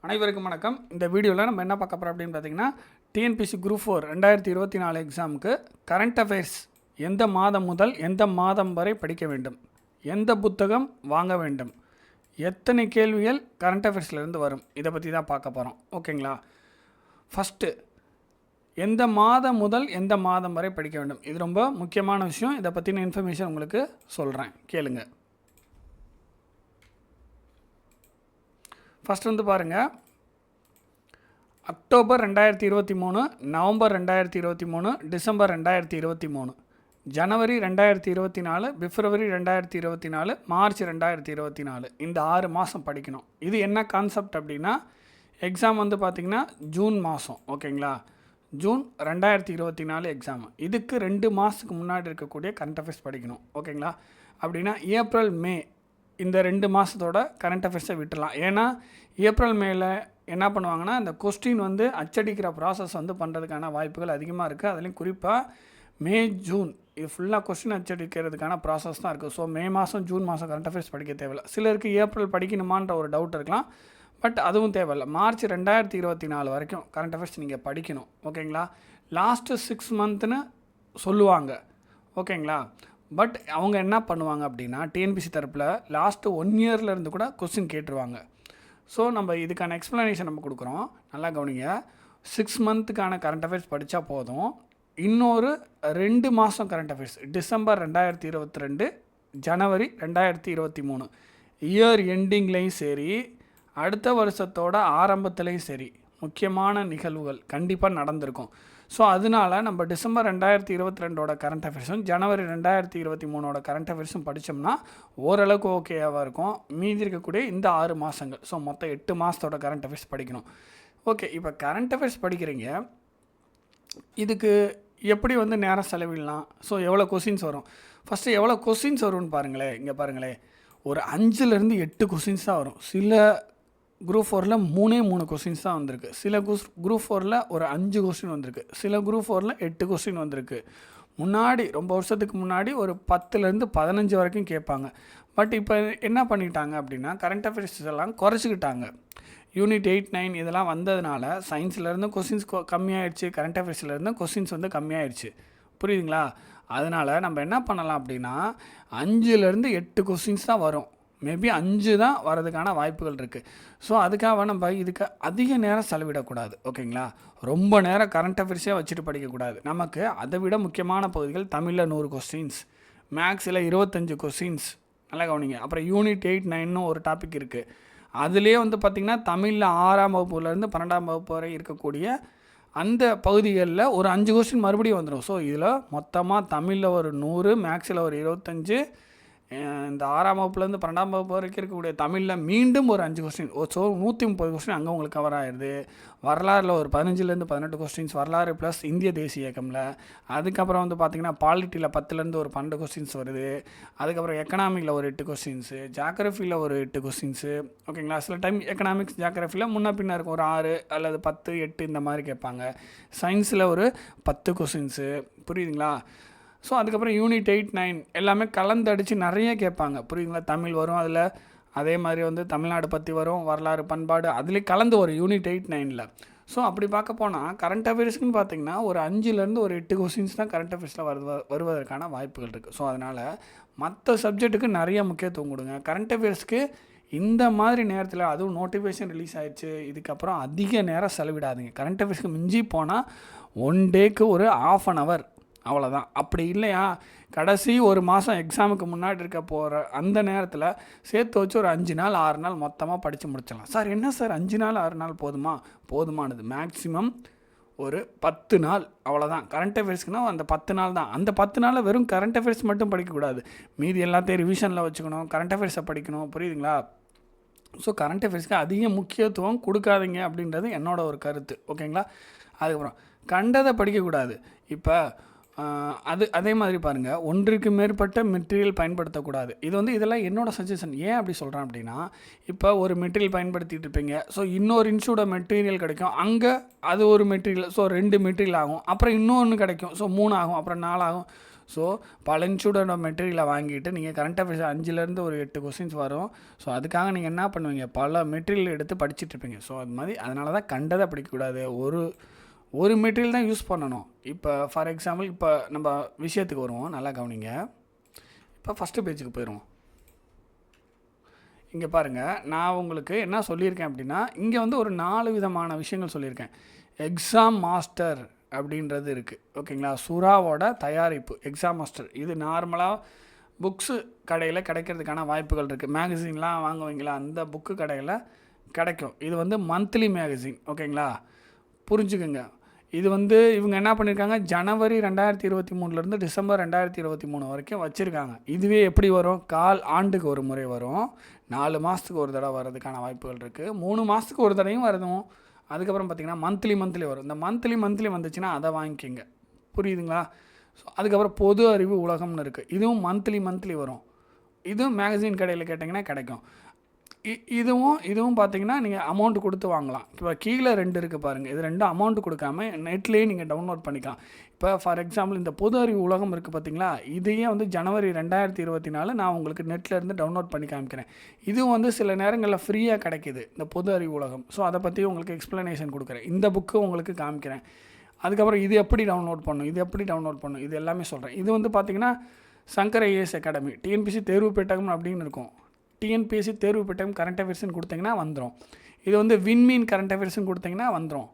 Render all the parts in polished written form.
அனைவருக்கும் வணக்கம். இந்த வீடியோவில் நம்ம என்ன பார்க்க போகிறோம் அப்படின்னு பார்த்தீங்கன்னா, டிஎன்பிஎஸ்சி குரூப் 4 2024 எக்ஸாமுக்கு கரண்ட் அஃபேர்ஸ் எந்த மாதம் முதல் எந்த மாதம் வரை படிக்க வேண்டும், எந்த புத்தகம் வாங்க வேண்டும், எத்தனை கேள்விகள் கரண்ட் அஃபேர்ஸ்லேருந்து வரும், இதை பற்றி தான் பார்க்க போகிறோம். ஓகேங்களா? ஃபஸ்ட்டு எந்த மாதம் முதல் எந்த மாதம் வரை படிக்க வேண்டும், இது ரொம்ப முக்கியமான விஷயம். இதை பற்றின இன்ஃபர்மேஷன் உங்களுக்கு சொல்கிறேன், கேளுங்க. ஃபஸ்ட் வந்து பாருங்கள், அக்டோபர் 2023, நவம்பர் 2023, டிசம்பர் 2023, ஜனவரி 2024, பிப்ரவரி 2024, மார்ச் 2024, இந்த 6 மாதம் படிக்கணும். இது என்ன கான்செப்ட் அப்படின்னா, எக்ஸாம் வந்து பார்த்திங்கன்னா ஜூன் மாதம். ஓகேங்களா? June 2024 exam. இதுக்கு 2 மாதத்துக்கு முன்னாடி இருக்கக்கூடிய கரண்ட் அஃபேர்ஸ் படிக்கணும். ஓகேங்களா? அப்படின்னா ஏப்ரல் மே இந்த 2 மாதத்தோட கரண்ட் அஃபேர்ஸை விட்டுடலாம். ஏன்னா ஏப்ரல் மேல என்ன பண்ணுவாங்கன்னா, இந்த கொஸ்டின் வந்து அச்சடிக்கிற ப்ராசஸ் வந்து பண்ணுறதுக்கான வாய்ப்புகள் அதிகமாக இருக்குது. அதுலேயும் குறிப்பாக மே ஜூன் இது ஃபுல்லாக கொஸ்டின் அச்சடிக்கிறதுக்கான ப்ராசஸ் தான் இருக்குது. ஸோ மே மாதம் ஜூன் மாதம் கரண்ட் அஃபேர்ஸ் படிக்க தேவையில்லை. சிலருக்கு ஏப்ரல் படிக்கணுமான்ற ஒரு டவுட் இருக்கலாம், பட் அதுவும் தேவையில்லை. மார்ச் 2024 வரைக்கும் கரண்ட் அஃபேர்ஸ் நீங்கள் படிக்கணும். ஓகேங்களா? லாஸ்ட்டு 6 மந்த்னு சொல்லுவாங்க. ஓகேங்களா? பட் அவங்க என்ன பண்ணுவாங்க அப்படின்னா, டிஎன்பிசி தரப்பில் லாஸ்ட்டு 1 இயர்லேருந்து கூட கொஸ்டின் கேட்டுருவாங்க. ஸோ நம்ம இதுக்கான எக்ஸ்ப்ளனேஷன் நம்ம கொடுக்குறோம், நல்லா கவனிங்க. 6 மந்த்துக்கான கரண்ட் அஃபேர்ஸ் படித்தா போதும். இன்னொரு 2 மாதம் கரண்ட் அஃபேர்ஸ், டிசம்பர் 2022, ஜனவரி 2023, இயர் எண்டிங்லேயும் சரி, அடுத்த வருஷத்தோட ஆரம்பத்துலேயும் சரி, முக்கியமான நிகழ்வுகள் கண்டிப்பாக நடந்திருக்கும். ஸோ அதனால நம்ம டிசம்பர் 2022ஓட கரண்ட் அஃபேர்ஸும் ஜனவரி 2023ஓட கரண்ட் அஃபேர்ஸும் படித்தோம்னா ஓரளவுக்கு ஓகேவாக இருக்கும். மீதி இருக்கக்கூடிய இந்த 6 மாதங்கள், ஸோ மொத்தம் 8 மாதத்தோட கரண்ட் அஃபேர்ஸ் படிக்கணும். ஓகே, இப்போ கரண்ட் அஃபேர்ஸ் படிக்கிறீங்க, இதுக்கு எப்படி வந்து நேரம் செலவிடலாம், ஸோ எவ்வளோ கொஸ்டின்ஸ் வரும், ஃபஸ்ட்டு எவ்வளோ கொஸ்டின்ஸ் வரும்னு பாருங்களேன். இங்கே பாருங்களேன், ஒரு 5லேருந்து 8 கொஸ்டின்ஸ் தான் வரும். சில குரூப் 4ல் 3 கொஸ்டின்ஸ் தான் வந்திருக்கு. சில குரூப் 4ல் ஒரு 5 கொஸ்டின் வந்திருக்கு. சில குரூப் 4ல் 8 கொஸ்டின் வந்திருக்கு. முன்னாடி ரொம்ப வருஷத்துக்கு முன்னாடி ஒரு 10லேருந்து 15 வரைக்கும் கேட்பாங்க. பட் இப்போ என்ன பண்ணிட்டாங்க அப்படின்னா, கரண்ட் அஃபேர்ஸ் எல்லாம் குறைச்சிக்கிட்டாங்க. யூனிட் 8, 9 இதெல்லாம் வந்ததுனால சயின்ஸ்லேருந்து கொஸ்டின்ஸ் கம்மியாயிடுச்சு, கரண்ட் அஃபேர்ஸ்லேருந்து கொஸ்டின்ஸ் வந்து கம்மியாயிடுச்சு. புரியுதுங்களா? அதனால் நம்ம என்ன பண்ணலாம் அப்படின்னா, 5லேருந்து 8 கொஸ்டின்ஸ் தான் வரும். மேபி 5 தான் வரதுக்கான வாய்ப்புகள் இருக்குது. ஸோ அதுக்காக நம்ம இதுக்கு அதிக நேரம் செலவிடக்கூடாது. ஓகேங்களா? ரொம்ப நேரம் கரண்ட் அஃபேர்ஸே வச்சுட்டு படிக்கக்கூடாது. நமக்கு அதை விட முக்கியமான பகுதிகள் தமிழில் 100 கொஸ்டின்ஸ், மேக்ஸில் 25 கொஸ்டின்ஸ், நல்லா கவனிங்க. அப்புறம் யூனிட் 8, 9 ஒரு டாபிக் இருக்குது. அதுலேயே வந்து பார்த்திங்கன்னா தமிழில் 6ஆம் வகுப்புலேருந்து 12ஆம் வகுப்பு வரை இருக்கக்கூடிய அந்த பகுதிகளில் ஒரு 5 கொஸ்டின் மறுபடியும் வந்துடும். ஸோ இதில் மொத்தமாக தமிழில் ஒரு 100, மேக்ஸில் ஒரு 25, இந்த 6ஆம் வகுப்புலேருந்து 12ஆம் வகுப்பு வரைக்கும் இருக்கக்கூடிய தமிழில் மீண்டும் ஒரு 5 கொஸ்டின். ஸோ 130 கொஸ்டின் அங்கே உங்களுக்கு கவர் ஆகிடுது. வரலாறில் ஒரு 15லேருந்து 18 கொஸ்டின்ஸ், வரலாறு ப்ளஸ் இந்திய தேசிய இயக்கமில். அதுக்கப்புறம் வந்து பார்த்திங்கன்னா பாலிட்டியில் 10லேருந்து ஒரு 12 கொஸ்டின்ஸ் வருது. அதுக்கப்புறம் எக்கனாமிக்கில் ஒரு 8 கொஸ்டின்ஸு, ஜாகிரஃபியில் ஒரு 8 கொஸ்டின்ஸு. ஓகேங்களா? சில டைம் எக்கனாமிக்ஸ் ஜாகிரஃபியில் முன்ன பின்ன இருக்கும், ஒரு 6 அல்லது 10, 8 இந்த மாதிரி கேட்பாங்க. சயின்ஸில் ஒரு 10 கொஸ்டின்ஸு. புரியுதுங்களா? ஸோ அதுக்கப்புறம் யூனிட் 8, 9 எல்லாமே கலந்தடிச்சு நிறைய கேட்பாங்க. புரியுதுங்களா? தமிழ் வரும், அதில் அதே மாதிரி வந்து தமிழ்நாடு பற்றி வரும், வரலாறு பண்பாடு, அதுலேயும் கலந்து ஒரு யூனிட் 8, 9ல். ஸோ அப்படி பார்க்க போனால் கரண்ட் அஃபேர்ஸ்க்குன்னு பார்த்திங்கன்னா ஒரு 5லேருந்து ஒரு 8 கொஸ்டின்ஸ் தான் கரண்ட் அஃபேர்ஸில் வருவதற்கான வாய்ப்புகள் இருக்குது. ஸோ அதனால் மற்ற சப்ஜெக்ட்டுக்கு நிறைய முக்கியத்துவம் கொடுங்க. கரண்ட் அஃபேர்ஸ்க்கு இந்த மாதிரி நேரத்தில், அதுவும் நோட்டிஃபிகேஷன் ரிலீஸ் ஆகிடுச்சு, இதுக்கப்புறம் அதிக நேரம் செலவிடாதீங்க. கரண்ட் அஃபேர்ஸ்க்கு மிஞ்சி போனால் 1 டேக்கு ஒரு 1/2 hour, அவ்வளோதான். அப்படி இல்லையா, கடைசி ஒரு மாதம் எக்ஸாமுக்கு முன்னாடி இருக்க போகிற அந்த நேரத்தில் சேர்த்து வச்சு ஒரு 5 நாள் 6 நாள் மொத்தமாக படித்து முடிச்சிடலாம். சார் என்ன சார் 5 நாள் 6 நாள் போதுமானது. மேக்ஸிமம் ஒரு 10 நாள், அவ்வளோதான். கரண்ட் அஃபேர்ஸ்க்குனா அந்த 10 நாள் தான். அந்த 10 நாளில் வெறும் கரண்ட் அஃபேர்ஸ் மட்டும் படிக்கக்கூடாது, மீதி எல்லாத்தையும் ரிவிஷனில் வச்சுக்கணும், கரண்ட் அஃபேர்ஸை படிக்கணும். புரியுதுங்களா? ஸோ கரண்ட் அஃபேர்ஸ்க்கு அதிக முக்கியத்துவம் கொடுக்காதீங்க அப்படின்றது என்னோட ஒரு கருத்து. ஓகேங்களா? அதுக்கப்புறம் கண்டதை படிக்கக்கூடாது. இப்போ அதே மாதிரி பாருங்கள், ஒன்றுக்கு மேற்பட்ட மெட்டீரியல் பயன்படுத்தக்கூடாது. இது வந்து இதெல்லாம் என்னோடய சஜஷன். ஏன் அப்படி சொல்கிறேன் அப்படின்னா, இப்போ ஒரு மெட்டீரியல் பயன்படுத்திகிட்டு இருப்பீங்க, ஸோ இன்னொரு இன்ஸ்டியூட மெட்டீரியல் கிடைக்கும், அங்கே அது ஒரு மெட்டீரியல், ஸோ 2 மெட்டீரியல் ஆகும். அப்புறம் இன்னொன்று கிடைக்கும், ஸோ 3 ஆகும், அப்புறம் 4 ஆகும். ஸோ பல இன்ஸ்டியூட்டோட மெட்டீரியலை வாங்கிட்டு நீங்கள் கரண்ட் அஃபேர்ஸ் 5லேருந்து ஒரு 8 கொஸ்டின்ஸ் வரும். ஸோ அதுக்காக நீங்கள் என்ன பண்ணுவீங்க, பல மெட்டீரியல் எடுத்து படிச்சுட்ருப்பீங்க. ஸோ அது மாதிரி அதனால தான் கண்டதை படிக்கக்கூடாது. ஒரு மெட்டீரியல் தான் யூஸ் பண்ணணும். இப்போ ஃபார் எக்ஸாம்பிள் இப்போ நம்ம விஷயத்துக்கு வருவோம், நல்லா கவனிங்க. இப்போ ஃபஸ்ட்டு பேஜுக்கு போயிடுவோம். இங்கே பாருங்கள், நான் உங்களுக்கு என்ன சொல்லியிருக்கேன் அப்படின்னா, இங்கே வந்து ஒரு 4 விதமான விஷயங்கள் சொல்லியிருக்கேன். எக்ஸாம் மாஸ்டர் அப்படின்றது இருக்குது, ஓகேங்களா. சுறாவோட தயாரிப்பு எக்ஸாம் மாஸ்டர். இது நார்மலாக புக்ஸு கடையில் கிடைக்கிறதுக்கான வாய்ப்புகள் இருக்குது. மேகசின்லாம் வாங்குவீங்களா, அந்த புக்கு கடையில் கிடைக்கும். இது வந்து மந்த்லி மேகசின், ஓகேங்களா. புரிஞ்சுக்குங்க. இது வந்து இவங்க என்ன பண்ணியிருக்காங்க, ஜனவரி 2023லேருந்து டிசம்பர் 2023 வரைக்கும் வச்சுருக்காங்க. இதுவே எப்படி வரும், கால் ஆண்டுக்கு ஒரு முறை வரும். 4 மாதத்துக்கு ஒரு தடவை வர்றதுக்கான வாய்ப்புகள் இருக்குது. 3 மாதத்துக்கு ஒரு தடவையும் வருதும். அதுக்கப்புறம் பார்த்திங்கன்னா மந்த்லி வரும். இந்த மந்த்லி வந்துச்சுன்னா அதை வாங்கிக்கிங்க, புரியுதுங்களா. ஸோ அதுக்கப்புறம் பொது அறிவு உலகம்னு இருக்குது. இதுவும் மந்த்லி வரும். இதுவும் மேகசின் கடையில் கேட்டிங்கன்னா கிடைக்கும். இதுவும் பார்த்தீங்கன்னா நீங்கள் அமௌண்ட் கொடுத்து வாங்கலாம். இப்போ கீழே 2 இருக்குது பாருங்கள், இது 2 அமௌண்ட் கொடுக்காம நெட்லேயே நீங்கள் டவுன்லோட் பண்ணிக்கலாம். இப்போ ஃபார் எக்ஸாம்பிள் இந்த பொது அறிவு உலகம் இருக்குது பார்த்தீங்களா, இதையே வந்து ஜனவரி 2024 நான் உங்களுக்கு நெட்லேருந்து டவுன்லோட் பண்ணி காமிக்கிறேன். இதுவும் வந்து சில நேரங்களில் ஃப்ரீயாக கிடைக்கிது, இந்த பொது அறிவு உலகம். ஸோ அதை பற்றி உங்களுக்கு எக்ஸ்ப்ளனேஷன் கொடுக்குறேன். இந்த புக்கு உங்களுக்கு காமிக்கிறேன். அதுக்கப்புறம் இது எப்படி டவுன்லோட் பண்ணணும், இது எல்லாமே சொல்கிறேன். இது வந்து பார்த்திங்கன்னா சங்கர் ஐஏஎஸ் அகாடமி டிஎன்பிசி தேர்வு பெட்டகம் அப்படின்னு இருக்கும். டிஎன்பிஎஸ்சி தேர்வு பெட்டகம் கரண்ட் அஃபேர்ஸ்னு கொடுத்தீங்கன்னா வந்துடும். இது வந்து விண்மீன் கரண்ட் அஃபேர்ஸ்னு கொடுத்தீங்கன்னா வந்துடும்.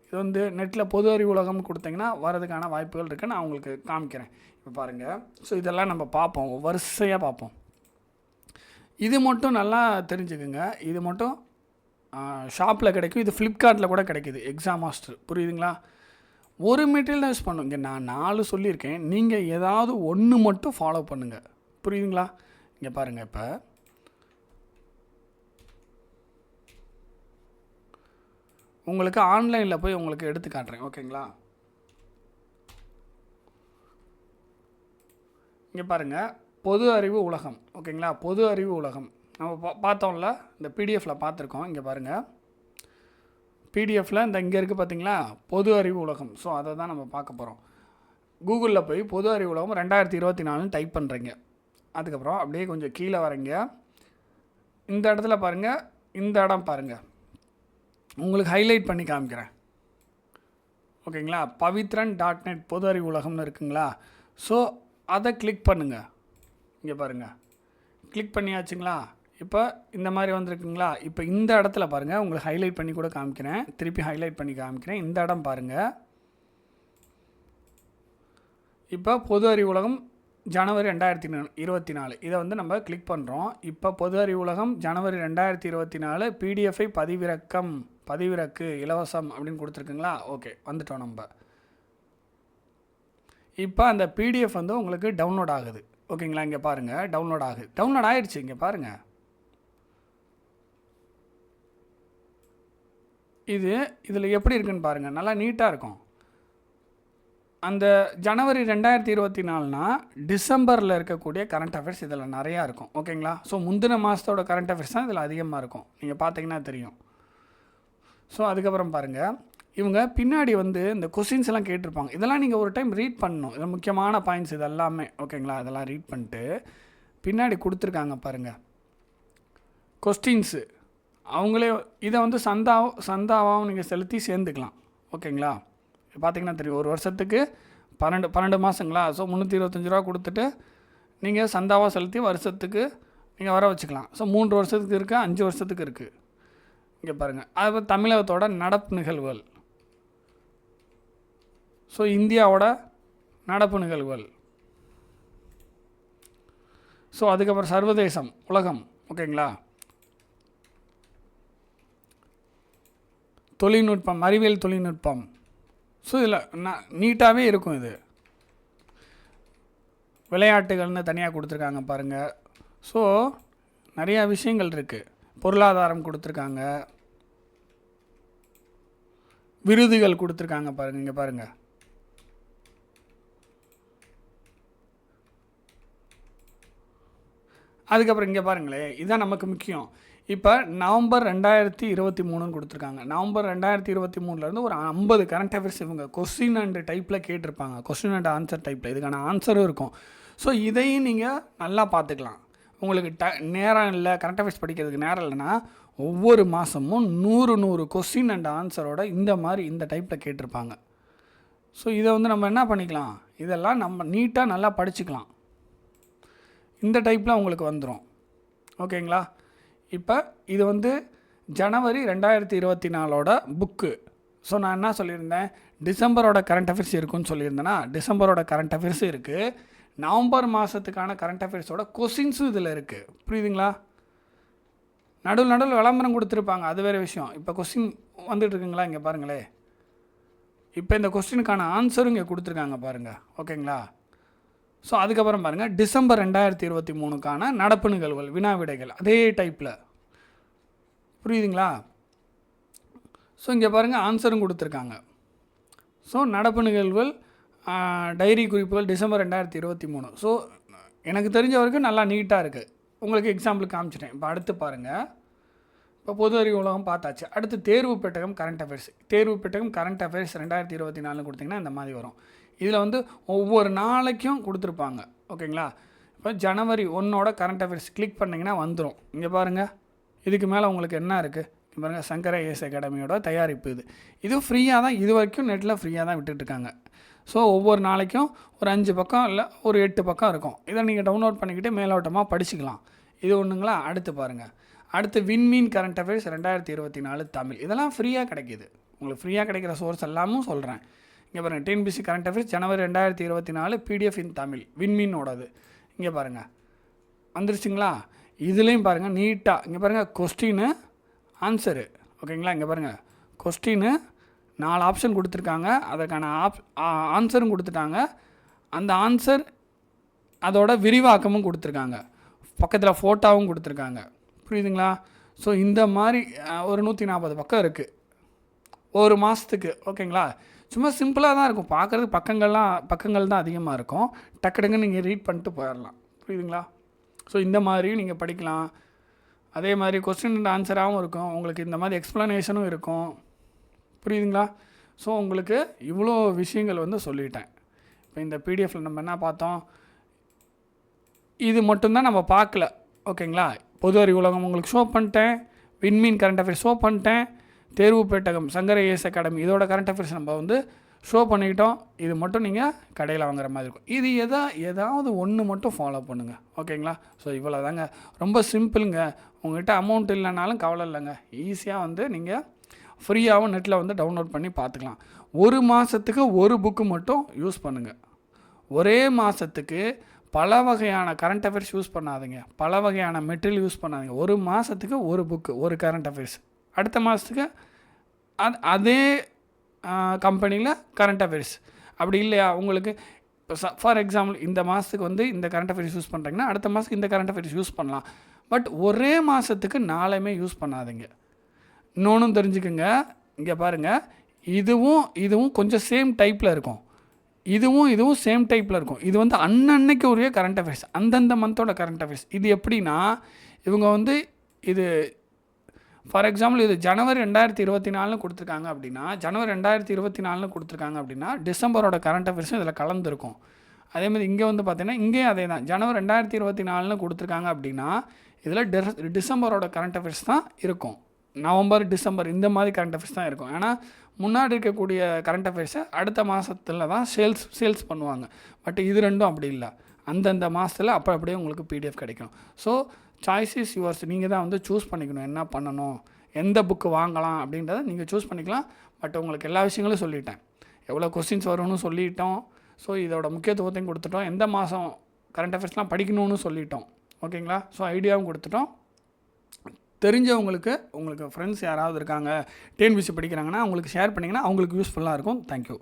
இது வந்து நெட்டில் பொது அறிவு உலகம்னு கொடுத்தீங்கன்னா வரதுக்கான வாய்ப்புகள் இருக்குது. நான் உங்களுக்கு காமிக்கிறேன். இப்போ பாருங்கள். ஸோ இதெல்லாம் நம்ம பார்ப்போம், வரிசையாக பார்ப்போம். இது மட்டும் நல்லா தெரிஞ்சுக்குங்க. இது மட்டும் ஷாப்பில் கிடைக்கும். இது ஃப்ளிப்கார்ட்டில் கூட கிடைக்கிது, எக்ஸாம் மாஸ்டர், புரியுதுங்களா. ஒரு மெட்டீரியல் தான் யூஸ் பண்ணுங்க. நான் 4 சொல்லியிருக்கேன், நீங்கள் ஏதாவது ஒன்று மட்டும் ஃபாலோ பண்ணுங்கள், புரியுதுங்களா. இங்கே பாருங்கள், இப்போ உங்களுக்கு ஆன்லைனில் போய் உங்களுக்கு எடுத்து காட்டுறேன், ஓகேங்களா. இங்கே பாருங்கள், பொது அறிவு உலகம், ஓகேங்களா. பொது அறிவு உலகம் நம்ம பார்த்தோம்ல, இந்த பிடிஎஃப்பில் பார்த்துருக்கோம். இங்கே பாருங்கள், பிடிஎஃப்பில் இங்கே இருக்குது பார்த்தீங்களா, பொது அறிவு உலகம். ஸோ அதை தான் நம்ம பார்க்க போகிறோம். கூகுளில் போய் பொது அறிவு உலகம் 2024 டைப் பண்ணுறீங்க. அதுக்கப்புறம் அப்படியே கொஞ்சம் கீழே வரீங்க. இந்த இடத்துல பாருங்கள், இந்த இடம் பாருங்கள், உங்களுக்கு ஹைலைட் பண்ணி காமிக்கிறேன், ஓகேங்களா. pavitran.net பொது அறிவு உலகம்னு இருக்குங்களா. ஸோ அதை கிளிக் பண்ணுங்கள். இங்கே பாருங்கள், கிளிக் பண்ணியாச்சுங்களா. இப்போ இந்த மாதிரி வந்திருக்குங்களா. இப்போ இந்த இடத்துல பாருங்கள், உங்களுக்கு ஹைலைட் பண்ணி கூட காமிக்கிறேன், திருப்பி ஹைலைட் பண்ணி காமிக்கிறேன். இந்த இடம் பாருங்கள். இப்போ பொது அறிவு உலகம் ஜனவரி 2024 இதை வந்து நம்ம கிளிக் பண்ணுறோம். இப்போ பொது அறிவு உலகம் ஜனவரி 2024 பிடிஎஃப்ஐ பதிவிறக்கு இலவசம் அப்படின்னு கொடுத்துருக்குங்களா. ஓகே, வந்துட்டோம் நம்ம. இப்போ அந்த பிடிஎஃப் வந்து உங்களுக்கு டவுன்லோட் ஆகுது, ஓகேங்களா. இங்கே பாருங்கள், டவுன்லோட் ஆகிடுச்சு. இங்கே பாருங்கள், இதில் எப்படி இருக்குன்னு பாருங்கள், நல்லா நீட்டாக இருக்கும். அந்த ஜனவரி 2024னா டிசம்பரில் இருக்கக்கூடிய கரண்ட் அஃபேர்ஸ் இதில் நிறையா இருக்கும், ஓகேங்களா. ஸோ முந்தின மாதத்தோட கரண்ட் அஃபேர்ஸ் தான் இதில் அதிகமாக இருக்கும், நீங்கள் பார்த்தீங்கன்னா தெரியும். ஸோ அதுக்கப்புறம் பாருங்கள், இவங்க பின்னாடி வந்து இந்த கொஸ்டின்ஸ் எல்லாம் கேட்டிருப்பாங்க. இதெல்லாம் நீங்கள் ஒரு டைம் ரீட் பண்ணணும். இதில் முக்கியமான பாயிண்ட்ஸ் இது எல்லாமே, ஓகேங்களா. இதெல்லாம் ரீட் பண்ணிட்டு பின்னாடி கொடுத்துருக்காங்க பாருங்கள் கொஸ்டின்ஸு. அவங்களே இதை வந்து சந்தாவாகவும் நீங்கள் செலுத்தி சேர்ந்துக்கலாம், ஓகேங்களா. பார்த்தீங்கன்னா தெரியும், ஒரு வருஷத்துக்கு 12 மாதங்களா. ஸோ 325 ரூபா கொடுத்துட்டு நீங்கள் சந்தாவாக செலுத்தி வருஷத்துக்கு நீங்கள் வர வச்சுக்கலாம். ஸோ 3 வருஷத்துக்கு இருக்குது, 5 வருஷத்துக்கு இருக்குது. இங்கே பாருங்கள், அது தமிழகத்தோட நடப்பு நிகழ்வுகள். ஸோ இந்தியாவோட நடப்பு நிகழ்வுகள். ஸோ அதுக்கப்புறம் சர்வதேசம், உலகம், ஓகேங்களா. தொழில்நுட்பம், அறிவியல் தொழில்நுட்பம். ஸோ இதில் நீட்டாகவே இருக்கும். இது விளையாட்டுகள்னு தனியாக கொடுத்துருக்காங்க பாருங்கள். ஸோ நிறையா விஷயங்கள் இருக்குது. பொருளாதாரம் கொடுத்துருக்காங்க, விருதுகள் கொடுத்துருக்காங்க பாருங்கள். இங்கே பாருங்கள், அதுக்கப்புறம் இங்கே பாருங்களேன், இதுதான் நமக்கு முக்கியம். இப்போ நவம்பர் 2023ன்னு கொடுத்துருக்காங்க. நவம்பர் 2023லேருந்து ஒரு 50 கரண்ட் அஃபேர்ஸ் இவங்க கொஸ்டின் அண்ட் டைப்பில் கேட்டிருப்பாங்க. கொஸ்டின் அண்ட் ஆன்சர் டைப்பில் இதுக்கான ஆன்சரும் இருக்கும். ஸோ இதையும் நீங்கள் நல்லா பார்த்துக்கலாம். உங்களுக்கு நேரம் இல்லை, கரண்ட் அஃபேர்ஸ் படிக்கிறதுக்கு நேரம் இல்லைன்னா ஒவ்வொரு மாதமும் 100 கொஸ்டின் அண்ட் ஆன்சரோட இந்த மாதிரி இந்த டைப்பில் கேட்டிருப்பாங்க. ஸோ இதை வந்து நம்ம என்ன பண்ணிக்கலாம், இதெல்லாம் நம்ம நீட்டாக நல்லா படிச்சுக்கலாம். இந்த டைப்பில் உங்களுக்கு வந்துடும். ஓகேங்களா? இப்போ இது வந்து ஜனவரி 2024ஓட புக்கு. ஸோ நான் என்ன சொல்லியிருந்தேன், டிசம்பரோட கரண்ட் அஃபேர்ஸ் இருக்குன்னு சொல்லியிருந்தேன்னா, டிசம்பரோட கரண்ட் அஃபேர்ஸ் இருக்குது. நவம்பர் மாதத்துக்கான கரண்ட் அஃபேர்ஸோட கொஸ்டின்ஸும் இதில் இருக்குது. புரியுதுங்களா? நடுவில் விளம்பரம் கொடுத்துருப்பாங்க, அது வேறு விஷயம். இப்போ கொஸ்டின் வந்துட்டுருக்குங்களா, இங்கே பாருங்களேன். இப்போ இந்த கொஸ்டினுக்கான ஆன்சரும் இங்கே கொடுத்துருக்காங்க பாருங்கள். ஓகேங்களா? ஸோ அதுக்கப்புறம் பாருங்கள், டிசம்பர் 2023க்கான நடப்பு நிகழ்வுகள் வினா விடைகள் அதே டைப்பில். புரியுதுங்களா? ஸோ இங்கே பாருங்கள், ஆன்சரும் கொடுத்துருக்காங்க. ஸோ நடப்பு நிகழ்வுகள் டைரி குறிப்புகள் டிசம்பர் 2023. ஸோ எனக்கு தெரிஞ்ச வரைக்கும் நல்லா நீட்டாக இருக்குது. உங்களுக்கு எக்ஸாம்பிள் காமிச்சிட்டேன். இப்போ அடுத்து பாருங்கள், இப்போ பொது அறிவு உலகம் பார்த்தாச்சு. அடுத்து தேர்வு பெட்டகம் கரண்ட் அஃபேர்ஸ். தேர்வு பெட்டகம் கரண்ட் அஃபேர்ஸ் 2024 கொடுத்திங்கன்னா இந்த மாதிரி வரும். இதில் வந்து ஒவ்வொரு நாளைக்கும் கொடுத்துருப்பாங்க. ஓகேங்களா? இப்போ ஜனவரி 1ஓட கரண்ட் அஃபேர்ஸ் கிளிக் பண்ணிங்கன்னா வந்துடும். இங்கே பாருங்கள், இதுக்கு மேலே உங்களுக்கு என்ன இருக்குது பாருங்கள், சங்கர ஐஏஎஸ் அகாடமியோட தயாரிப்பு. இது ஃப்ரீயாக தான், இது வரைக்கும் நெட்டில் ஃப்ரீயாக தான் விட்டுட்டுருக்காங்க. ஸோ ஒவ்வொரு நாளைக்கும் ஒரு 5 பக்கம் இல்லை ஒரு 8 பக்கம் இருக்கும். இதை நீங்கள் டவுன்லோட் பண்ணிக்கிட்டு மேலோட்டமாக படிச்சுக்கலாம். இது ஒன்றுங்களா? அடுத்து பாருங்கள், அடுத்து விண்மீன் கரண்ட் அஃபேர்ஸ் 2024 தமிழ். இதெல்லாம் ஃப்ரீயாக கிடைக்கிது. உங்களுக்கு ஃப்ரீயாக கிடைக்கிற சோர்ஸ் எல்லாமும் சொல்கிறேன். இங்கே பாருங்கள், டிஎன்பிசி கரண்ட் அஃபேர்ஸ் ஜனவரி 2024 பிடிஎஃப் இன் தமிழ் விண்மீனோடது. இங்கே பாருங்கள் வந்துருச்சுங்களா? இதுலேயும் பாருங்கள் நீட்டாக. இங்கே பாருங்கள், கொஸ்டின்னு ஆன்சரு. ஓகேங்களா? இங்கே பாருங்கள், கொஸ்டின்னு 4 ஆப்ஷன் கொடுத்துருக்காங்க, அதற்கான ஆன்சரும் கொடுத்துட்டாங்க. அந்த ஆன்சர் அதோட விரிவாக்கமும் கொடுத்துருக்காங்க, பக்கத்தில் ஃபோட்டோவும் கொடுத்துருக்காங்க. புரியுதுங்களா? ஸோ இந்த மாதிரி ஒரு 140 பக்கம் இருக்குது ஒரு மாதத்துக்கு. ஓகேங்களா? சும்மா சிம்பிளாக தான் இருக்கும் பார்க்குறது. பக்கங்கள் தான் அதிகமாக இருக்கும். டக்குன்னு நீங்கள் ரீட் பண்ணிட்டு போயிடலாம். புரியுதுங்களா? ஸோ இந்த மாதிரி நீங்கள் படிக்கலாம். அதே மாதிரி கொஸ்டின் அண்ட் ஆன்சராகவும் இருக்கும், உங்களுக்கு இந்த மாதிரி எக்ஸ்ப்ளனேஷனும் இருக்கும். புரியுதுங்களா? ஸோ உங்களுக்கு இவ்வளோ விஷயங்கள் வந்து சொல்லிட்டேன். இப்போ இந்த பிடிஎஃப்பில் நம்ம என்ன பார்த்தோம், இது மட்டும்தான் நம்ம பார்க்கல. ஓகேங்களா? பொது அறிவு உலகம் உங்களுக்கு ஷோ பண்ணிட்டேன், விண்மீன் கரண்ட் அஃபேர்ஸ் ஷோ பண்ணிட்டேன், தேர்வு பெட்டகம் சங்கர ஐஏஎஸ் அகாடமி இதோட கரண்ட் அஃபேர்ஸ் நம்ம வந்து ஷோ பண்ணிக்கிட்டோம். இது மட்டும் நீங்கள் கடையில் வாங்குற மாதிரி இருக்கும். இது ஏதாவது ஒன்று மட்டும் ஃபாலோ பண்ணுங்கள். ஓகேங்களா? ஸோ இவ்வளோ தாங்க, ரொம்ப சிம்பிளுங்க. உங்கள்கிட்ட அமௌண்ட் இல்லைனாலும் கவலை இல்லைங்க, ஈஸியாக வந்து நீங்கள் ஃப்ரீயாகவும் நெட்டில் வந்து டவுன்லோட் பண்ணி பார்த்துக்கலாம். ஒரு மாதத்துக்கு ஒரு புக்கு மட்டும் யூஸ் பண்ணுங்கள். ஒரே மாதத்துக்கு பல வகையான கரண்ட் அஃபேர்ஸ் யூஸ் பண்ணாதீங்க, பல வகையான மெட்டீரியல் யூஸ் பண்ணாதீங்க. ஒரு மாதத்துக்கு ஒரு புக்கு, ஒரு கரண்ட் அஃபேர்ஸ். அடுத்த மாதத்துக்கு அதே கம்பெனியில் கரண்ட் அஃபேர்ஸ். அப்படி இல்லையா உங்களுக்கு, இப்போ ஃபார் எக்ஸாம்பிள் இந்த மாதத்துக்கு வந்து இந்த கரண்ட் அஃபேர்ஸ் யூஸ் பண்ணுறீங்கன்னா அடுத்த மாதத்துக்கு இந்த கரண்ட் அஃபேர்ஸ் யூஸ் பண்ணலாம். பட் ஒரே மாதத்துக்கு 4மே யூஸ் பண்ணாதீங்க. இன்னொன்றும் தெரிஞ்சுக்குங்க, இங்கே பாருங்கள், இதுவும் கொஞ்சம் சேம் டைப்பில் இருக்கும், இதுவும் சேம் டைப்பில் இருக்கும். இது வந்து அன்னன்னைக்கு உரிய கரண்ட் அஃபேர்ஸ், அந்தந்த மந்தோட கரண்ட் அஃபேர்ஸ். இது எப்படின்னா, இவங்க வந்து இது ஃபார் எக்ஸாம்பிள் இது ஜனவரி 2024 கொடுத்துருக்காங்க அப்படின்னா, ஜனவரி 2024 கொடுத்துருக்காங்க அப்படின்னா டிசம்பரோட கரண்ட் அஃபேர்ஸும் இதில் கலந்துருக்கும். அதேமாதிரி இங்கே வந்து பார்த்தீங்கன்னா இங்கேயும் அதே தான், ஜனவரி 2024 கொடுத்துருக்காங்க அப்படின்னா இதில் டிசம்பரோட கரண்ட் அஃபேர்ஸ் தான் இருக்கும். நவம்பர் டிசம்பர் இந்த மாதிரி கரண்ட் அஃபேர்ஸ் தான் இருக்கும். ஏன்னா முன்னாடி இருக்கக்கூடிய கரண்ட் அஃபேர்ஸை அடுத்த மாதத்தில் தான் சேல்ஸ் பண்ணுவாங்க. பட் இது ரெண்டும் அப்படி இல்லை, அந்தந்த மாதத்தில் அப்படியே உங்களுக்கு பிடிஎஃப் கிடைக்கும். So choice is yours. நீங்கள் தான் வந்து சூஸ் பண்ணிக்கணும் என்ன பண்ணணும், எந்த புக்கு வாங்கலாம் அப்படின்றத நீங்கள் சூஸ் பண்ணிக்கலாம். பட் உங்களுக்கு எல்லா விஷயங்களும் சொல்லிட்டேன், எவ்வளோ கொஸ்டின்ஸ் வரும்னு சொல்லிட்டோம். ஸோ இதோட முக்கியத்துவத்தையும் கொடுத்துட்டோம், எந்த மாதம் கரண்ட் அஃபேர்ஸ்லாம் படிக்கணும்னு சொல்லிட்டோம். ஓகேங்களா? ஸோ ஐடியாவும் கொடுத்துட்டோம். தெரிஞ்சவங்களுக்கு, உங்களுக்கு ஃப்ரெண்ட்ஸ் யாராவது இருக்காங்க டிஎன்பிசி படிக்கிறாங்கன்னா அவங்களுக்கு ஷேர் பண்ணிங்கன்னா அவங்களுக்கு யூஸ்ஃபுல்லாக இருக்கும். தேங்க்யூ.